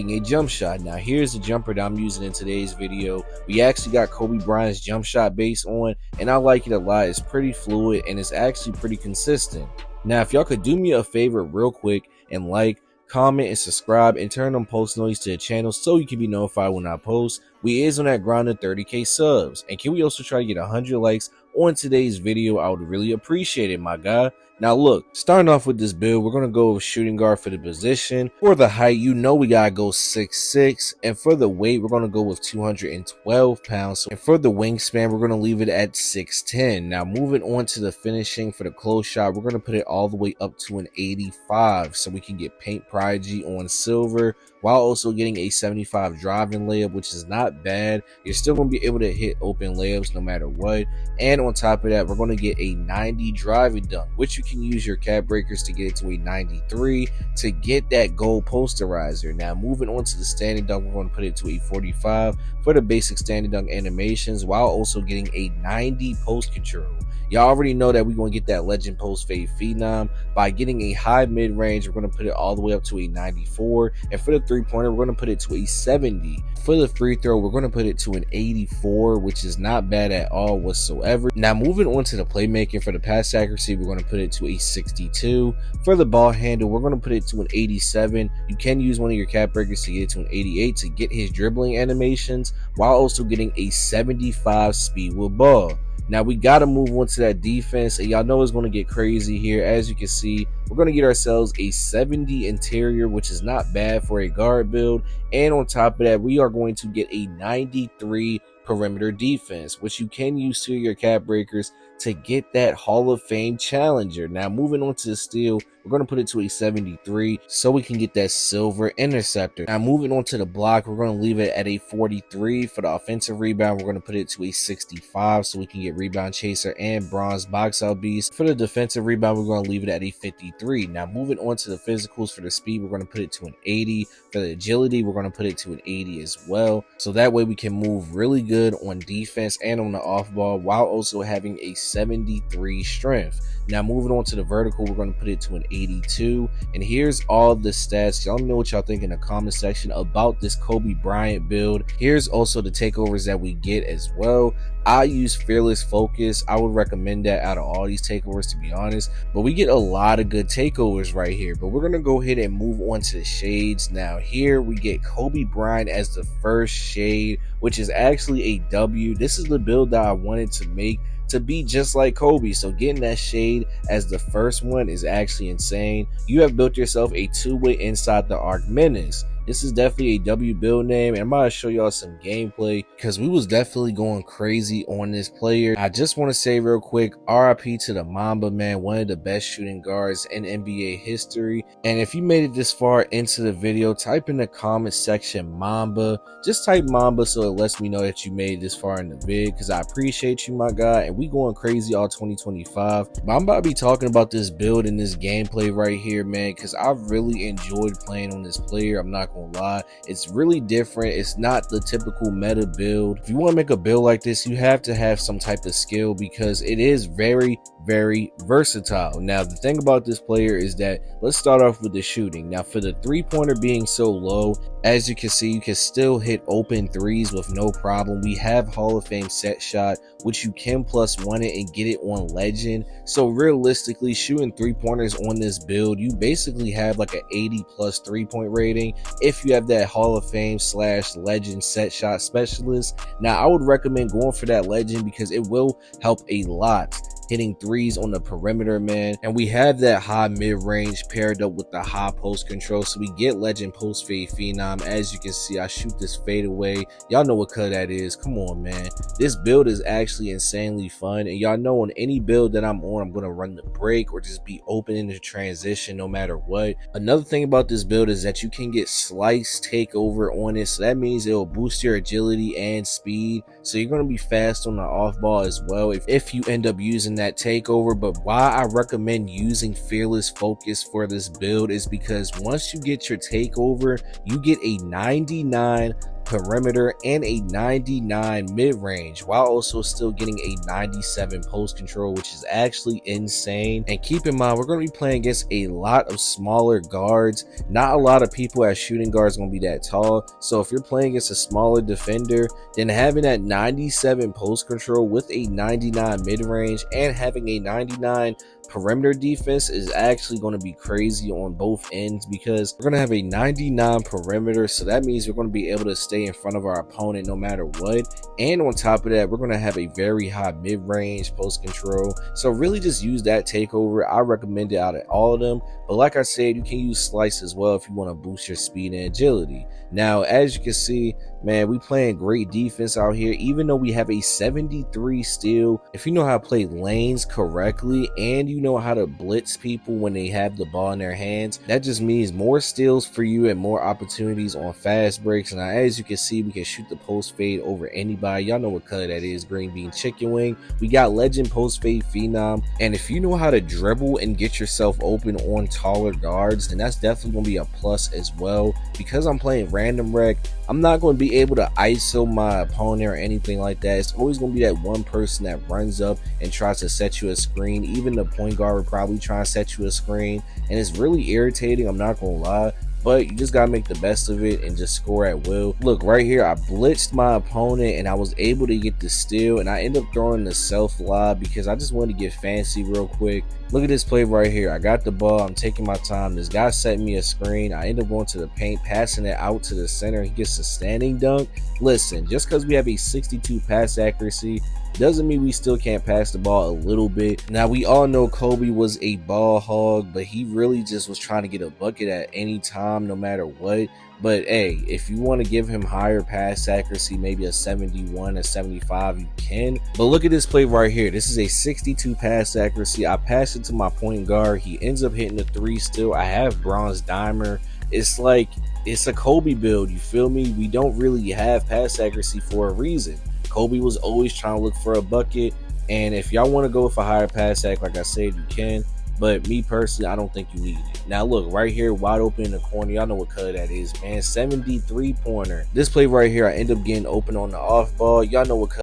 getting a jump shot. Now here's the jumper that I'm using in today's video. We actually got Kobe Bryant's jump shot base on, and I like it a lot. It's pretty fluid and it's actually pretty consistent. Now if y'all could do me a favor real quick and like, comment, and subscribe, and turn on post notifications to the channel so you can be notified when I post. We is on that grind of 30k subs, and can we also try to get 100 likes on today's video? I would really appreciate it, my guy. Now look, starting off with this build, we're gonna go with shooting guard for the position. For the height, you know we gotta go 6'6", and for the weight, we're gonna go with 212 pounds. And for the wingspan, we're gonna leave it at 6'10". Now moving on to the finishing for the close shot, we're gonna put it all the way up to an 85, so we can get paint prodigy on silver, while also getting a 75 driving layup, which is not bad. You're still gonna be able to hit open layups no matter what. And on top of that, we're gonna get a 90 driving dunk, which you can use your cap breakers to get it to a 93 to get that goal posterizer. Now moving on to the standing dunk, we're going to put it to a 45 for the basic standing dunk animations, while also getting a 90 post control. Y'all already know that we're going to get that legend post fade phenom by getting a high mid range. We're going to put it all the way up to a 94, and for the 3-pointer, we're going to put it to a 70. For the free throw, we're going to put it to an 84, which is not bad at all whatsoever. Now moving on to the playmaking, for the pass accuracy, we're going to put it to a 62. For the ball handle, we're going to put it to an 87. You can use one of your cap breakers to get it to an 88 to get his dribbling animations, while also getting a 75 speed with ball. Now we got to move on to that defense, and y'all know it's going to get crazy here. As you can see, we're going to get ourselves a 70 interior, which is not bad for a guard build. And on top of that, we are going to get a 93 perimeter defense, which you can use to your cap breakers to get that Hall of Fame challenger. Now moving on to the steal, we're going to put it to a 73 so we can get that silver interceptor. Now moving on to the block, we're going to leave it at a 43. For the offensive rebound, we're going to put it to a 65 so we can get rebound chaser and bronze box out beast. For the defensive rebound, we're going to leave it at a 53. Now moving on to the physicals, for the speed, we're going to put it to an 80. For the agility, we're going to put it to an 80 as well, so that way we can move really good on defense and on the off ball, while also having a 73 strength. Now moving on to the vertical, we're going to put it to an 82. And here's all the stats. Y'all know what y'all think in the comment section about this Kobe Bryant build. Here's also the takeovers that we get as well. I use Fearless Focus. I would recommend that out of all these takeovers, to be honest, but we get a lot of good takeovers right here. But we're going to go ahead and move on to the shades. Now here we get Kobe Bryant as the first shade, which is actually a W. This is the build that I wanted to make to be just like Kobe, so getting that shade as the first one is actually insane. You have built yourself a two-way inside the arc menace. This is definitely a W build name, and I'm about to show y'all some gameplay because we was definitely going crazy on this player. I just want to say real quick, RIP to the Mamba, man, one of the best shooting guards in NBA history. And if you made it this far into the video, type in the comment section Mamba. Just type Mamba so it lets me know that you made it this far in the vid, because I appreciate you, my guy, and we going crazy all 2025. But I'm about to be talking about this build and this gameplay right here, man, because I've really enjoyed playing on this player. I'm not gonna lie, it's really different. It's not the typical meta build. If you want to make a build like this, you have to have some type of skill, because it is very versatile. Now the thing about this player is that, let's start off with the shooting. Now for the 3-pointer being so low, as you can see, you can still hit open threes with no problem. We have Hall of Fame set shot, which you can +1 it and get it on legend. So realistically, shooting 3-pointers on this build, you basically have like an 80+ 3-point rating if you have that Hall of Fame / legend set shot specialist. Now I would recommend going for that legend because it will help a lot hitting threes on the perimeter, man. And we have that high mid-range paired up with the high post control, so we get legend post fade phenom. As you can see, I shoot this fade away. Y'all know what cut that is. Come on, man, this build is actually insanely fun. And y'all know on any build that I'm on, I'm gonna run the break or just be open in the transition no matter what. Another thing about this build is that you can get slice takeover on it, so that means it will boost your agility and speed, so you're going to be fast on the off ball as well if you end up using that takeover. But why I recommend using Fearless Focus for this build is because once you get your takeover, you get a 99 perimeter and a 99 mid-range, while also still getting a 97 post control, which is actually insane. And keep in mind, we're going to be playing against a lot of smaller guards. Not a lot of people at shooting guards going to be that tall, so if you're playing against a smaller defender, then having that 97 post control with a 99 mid-range and having a 99 perimeter defense is actually going to be crazy on both ends, because we're going to have a 99 perimeter, so that means we're going to be able to stay in front of our opponent no matter what. And on top of that, we're going to have a very high mid-range post control, so really just use that takeover. I recommend it out of all of them, but like I said, you can use slice as well if you want to boost your speed and agility. Now, as you can see, man, we playing great defense out here, even though we have a 73 steal. If you know how to play lanes correctly and you know how to blitz people when they have the ball in their hands, that just means more steals for you and more opportunities on fast breaks. Now, as you can see, we can shoot the post fade over anybody. Y'all know what color that is, green bean chicken wing. We got legend post fade phenom, and if you know how to dribble and get yourself open on taller guards, then that's definitely going to be a plus as well. Because I'm playing random rec, I'm not going to be able to ISO my opponent or anything like that. It's always going to be that one person that runs up and tries to set you a screen. Even the point guard will probably try and set you a screen, and it's really irritating, I'm not going to lie. But you just gotta make the best of it and just score at will. Look, right here, I blitzed my opponent and I was able to get the steal, and I end up throwing the self lob because I just wanted to get fancy real quick. Look at this play right here. I got the ball, I'm taking my time. This guy set me a screen. I end up going to the paint, passing it out to the center. He gets a standing dunk. Listen, just because we have a 62 pass accuracy doesn't mean we still can't pass the ball a little bit. Now, we all know Kobe was a ball hog, but he really just was trying to get a bucket at any time, no matter what. But hey, if you want to give him higher pass accuracy, maybe a 71 or 75, you can. But look at this play right here. This is a 62 pass accuracy. I pass it to my point guard. He ends up hitting the three still. I have bronze dimer. It's like, it's a Kobe build, you feel me? We don't really have pass accuracy for a reason. Kobe was always trying to look for a bucket, and if y'all want to go with a higher pass act, like I said, you can. But me personally, I don't think you need it. Now look, right here, wide open in the corner. Y'all know what color that is, man. 73 pointer. This play right here, I end up getting open on the off ball. Y'all know what color